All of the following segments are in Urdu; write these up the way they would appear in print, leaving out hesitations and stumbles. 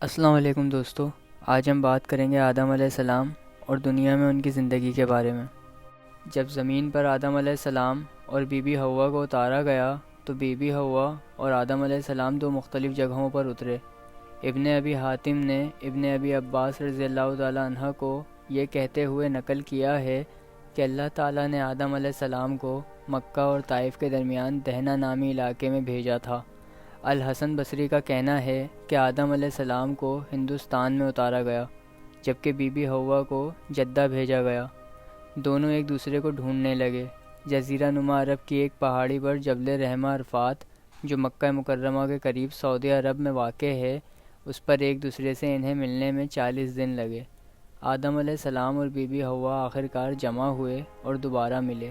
السلام علیکم دوستو، آج ہم بات کریں گے آدم علیہ السلام اور دنیا میں ان کی زندگی کے بارے میں۔ جب زمین پر آدم علیہ السلام اور بی بی حوا کو اتارا گیا تو بی بی حوا اور آدم علیہ السلام دو مختلف جگہوں پر اترے۔ ابن ابی حاتم نے ابن ابی عباس رضی اللہ تعالیٰ عنہ کو یہ کہتے ہوئے نقل کیا ہے کہ اللہ تعالیٰ نے آدم علیہ السلام کو مکہ اور طائف کے درمیان دہنا نامی علاقے میں بھیجا تھا۔ الحسن بصری کا کہنا ہے کہ آدم علیہ السلام کو ہندوستان میں اتارا گیا، جبکہ بی بی حوا کو جدہ بھیجا گیا۔ دونوں ایک دوسرے کو ڈھونڈنے لگے۔ جزیرہ نما عرب کی ایک پہاڑی پر جبل رحمہ عرفات، جو مکہ مکرمہ کے قریب سعودی عرب میں واقع ہے، اس پر ایک دوسرے سے انہیں ملنے میں 40 دن لگے۔ آدم علیہ السلام اور بی بی حوا آخرکار جمع ہوئے اور دوبارہ ملے۔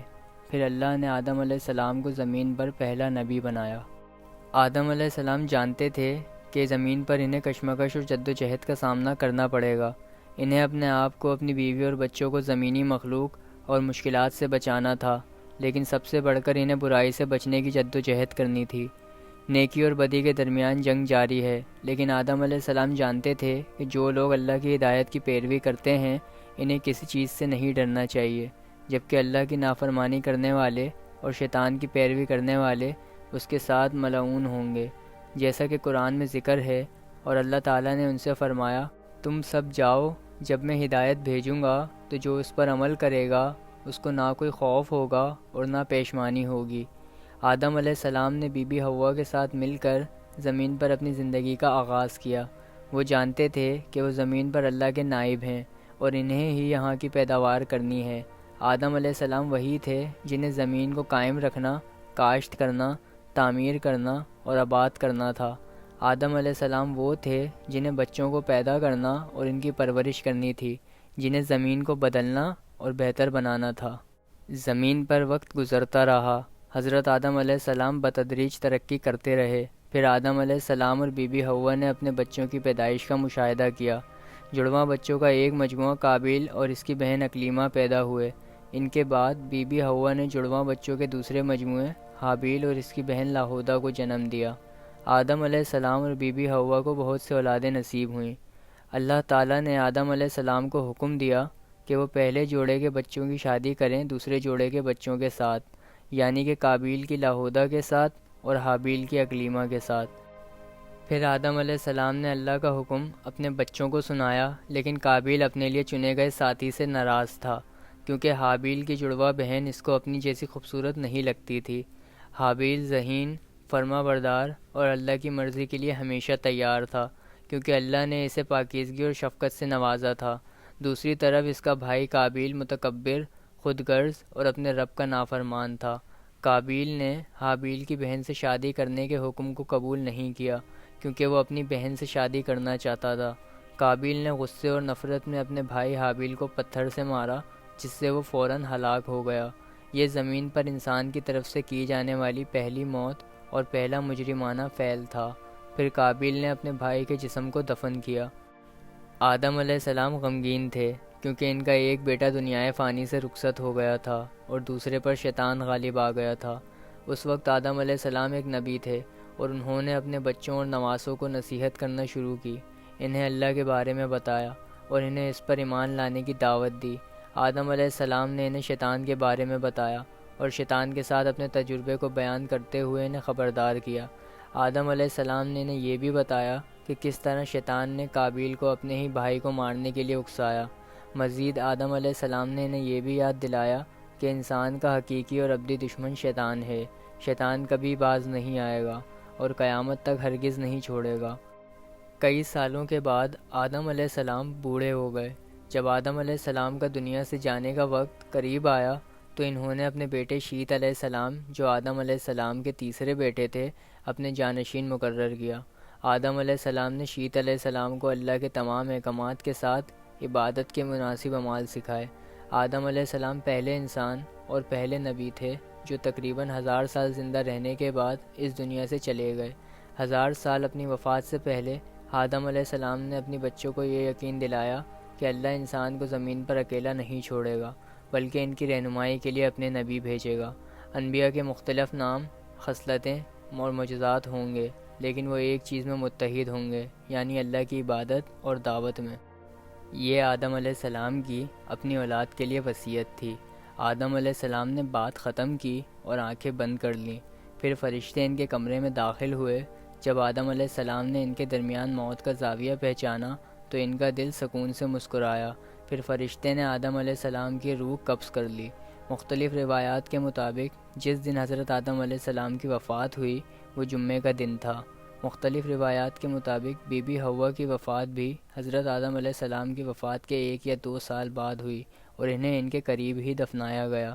پھر اللہ نے آدم علیہ السلام کو زمین پر پہلا نبی بنایا۔ آدم علیہ السلام جانتے تھے کہ زمین پر انہیں کشمکش اور جدوجہد کا سامنا کرنا پڑے گا۔ انہیں اپنے آپ کو، اپنی بیوی اور بچوں کو زمینی مخلوق اور مشکلات سے بچانا تھا، لیکن سب سے بڑھ کر انہیں برائی سے بچنے کی جدوجہد کرنی تھی۔ نیکی اور بدی کے درمیان جنگ جاری ہے، لیکن آدم علیہ السلام جانتے تھے کہ جو لوگ اللہ کی ہدایت کی پیروی کرتے ہیں انہیں کسی چیز سے نہیں ڈرنا چاہیے، جبکہ اللہ کی نافرمانی کرنے والے اور شیطان کی پیروی کرنے والے اس کے ساتھ ملعون ہوں گے، جیسا کہ قرآن میں ذکر ہے۔ اور اللہ تعالیٰ نے ان سے فرمایا، تم سب جاؤ، جب میں ہدایت بھیجوں گا تو جو اس پر عمل کرے گا اس کو نہ کوئی خوف ہوگا اور نہ پیشمانی ہوگی۔ آدم علیہ السلام نے بی بی حوا کے ساتھ مل کر زمین پر اپنی زندگی کا آغاز کیا۔ وہ جانتے تھے کہ وہ زمین پر اللہ کے نائب ہیں اور انہیں ہی یہاں کی پیداوار کرنی ہے۔ آدم علیہ السلام وہی تھے جنہیں زمین کو قائم رکھنا، کاشت کرنا، تعمیر کرنا اور آباد کرنا تھا۔ آدم علیہ السلام وہ تھے جنہیں بچوں کو پیدا کرنا اور ان کی پرورش کرنی تھی، جنہیں زمین کو بدلنا اور بہتر بنانا تھا۔ زمین پر وقت گزرتا رہا۔ حضرت آدم علیہ السلام بتدریج ترقی کرتے رہے۔ پھر آدم علیہ السلام اور بی بی حوا نے اپنے بچوں کی پیدائش کا مشاہدہ کیا۔ جڑواں بچوں کا ایک مجموعہ قابیل اور اس کی بہن اکلیمہ پیدا ہوئے۔ ان کے بعد بی بی حوا نے جڑواں بچوں کے دوسرے مجموعے حابیل اور اس کی بہن لاہودہ کو جنم دیا۔ آدم علیہ السلام اور بی بی حوا کو بہت سے اولادیں نصیب ہوئیں۔ اللہ تعالیٰ نے آدم علیہ السلام کو حکم دیا کہ وہ پہلے جوڑے کے بچوں کی شادی کریں دوسرے جوڑے کے بچوں کے ساتھ، یعنی کہ قابیل کی لاہودہ کے ساتھ اور حابیل کی اکلیمہ کے ساتھ۔ پھر آدم علیہ السلام نے اللہ کا حکم اپنے بچوں کو سنایا، لیکن قابیل اپنے لیے چنے گئے ساتھی سے ناراض تھا، کیونکہ حابیل کی جڑواں بہن اس کو اپنی جیسی خوبصورت نہیں لگتی تھی۔ حابیل ذہین، فرما بردار اور اللہ کی مرضی کے لیے ہمیشہ تیار تھا، کیونکہ اللہ نے اسے پاکیزگی اور شفقت سے نوازا تھا۔ دوسری طرف اس کا بھائی قابیل متکبر، خود غرض اور اپنے رب کا نافرمان تھا۔ قابیل نے حابیل کی بہن سے شادی کرنے کے حکم کو قبول نہیں کیا، کیونکہ وہ اپنی بہن سے شادی کرنا چاہتا تھا۔ قابیل نے غصے اور نفرت میں اپنے بھائی حابیل کو پتھر سے مارا، جس سے وہ فوراً ہلاک ہو گیا۔ یہ زمین پر انسان کی طرف سے کی جانے والی پہلی موت اور پہلا مجرمانہ فعل تھا۔ پھر قابیل نے اپنے بھائی کے جسم کو دفن کیا۔ آدم علیہ السلام غمگین تھے، کیونکہ ان کا ایک بیٹا دنیائے فانی سے رخصت ہو گیا تھا اور دوسرے پر شیطان غالب آ گیا تھا۔ اس وقت آدم علیہ السلام ایک نبی تھے اور انہوں نے اپنے بچوں اور نواسوں کو نصیحت کرنا شروع کی، انہیں اللہ کے بارے میں بتایا اور انہیں اس پر ایمان لانے کی دعوت دی۔ آدم علیہ السلام نے انہیں شیطان کے بارے میں بتایا اور شیطان کے ساتھ اپنے تجربے کو بیان کرتے ہوئے انہیں خبردار کیا۔ آدم علیہ السلام نے انہیں یہ بھی بتایا کہ کس طرح شیطان نے قابیل کو اپنے ہی بھائی کو مارنے کے لیے اکسایا۔ مزید آدم علیہ السلام نے انہیں یہ بھی یاد دلایا کہ انسان کا حقیقی اور ابدی دشمن شیطان ہے۔ شیطان کبھی باز نہیں آئے گا اور قیامت تک ہرگز نہیں چھوڑے گا۔ کئی سالوں کے بعد آدم علیہ السلام بوڑھے ہو گئے۔ جب آدم علیہ السلام کا دنیا سے جانے کا وقت قریب آیا تو انہوں نے اپنے بیٹے شیت علیہ السلام، جو آدم علیہ السلام کے تیسرے بیٹے تھے، اپنے جانشین مقرر کیا۔ آدم علیہ السلام نے شیت علیہ السلام کو اللہ کے تمام احکامات کے ساتھ عبادت کے مناسب اعمال سکھائے۔ آدم علیہ السلام پہلے انسان اور پہلے نبی تھے جو تقریباً 1000 سال زندہ رہنے کے بعد اس دنیا سے چلے گئے۔ 1000 سال اپنی وفات سے پہلے آدم علیہ السلام نے اپنی بچوں کو یہ یقین دلایا کہ اللہ انسان کو زمین پر اکیلا نہیں چھوڑے گا، بلکہ ان کی رہنمائی کے لیے اپنے نبی بھیجے گا۔ انبیاء کے مختلف نام، خصلتیں اور معجزات ہوں گے، لیکن وہ ایک چیز میں متحد ہوں گے، یعنی اللہ کی عبادت اور دعوت میں۔ یہ آدم علیہ السلام کی اپنی اولاد کے لیے وصیت تھی۔ آدم علیہ السلام نے بات ختم کی اور آنکھیں بند کر لیں۔ پھر فرشتے ان کے کمرے میں داخل ہوئے۔ جب آدم علیہ السلام نے ان کے درمیان موت کا زاویہ پہچانا تو ان کا دل سکون سے مسکرایا۔ پھر فرشتے نے آدم علیہ السلام کی روح قبض کر لی۔ مختلف روایات کے مطابق جس دن حضرت آدم علیہ السلام کی وفات ہوئی وہ جمعے کا دن تھا۔ مختلف روایات کے مطابق بی بی حوا کی وفات بھی حضرت آدم علیہ السلام کی وفات کے 1 یا 2 سال بعد ہوئی اور انہیں ان کے قریب ہی دفنایا گیا۔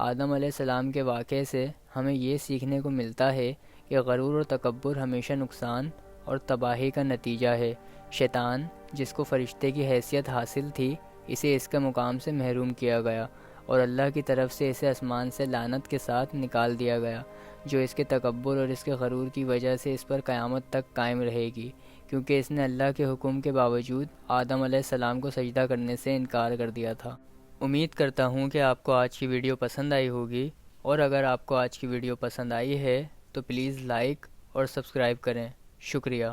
آدم علیہ السلام کے واقعے سے ہمیں یہ سیکھنے کو ملتا ہے کہ غرور اور تکبر ہمیشہ نقصان اور تباہی کا نتیجہ ہے۔ شیطان، جس کو فرشتے کی حیثیت حاصل تھی، اسے اس کے مقام سے محروم کیا گیا اور اللہ کی طرف سے اسے آسمان سے لعنت کے ساتھ نکال دیا گیا، جو اس کے تکبر اور اس کے غرور کی وجہ سے اس پر قیامت تک قائم رہے گی، کیونکہ اس نے اللہ کے حکم کے باوجود آدم علیہ السلام کو سجدہ کرنے سے انکار کر دیا تھا۔ امید کرتا ہوں کہ آپ کو آج کی ویڈیو پسند آئی ہوگی، اور اگر آپ کو آج کی ویڈیو پسند آئی ہے تو پلیز لائک اور سبسکرائب کریں۔ شکریہ۔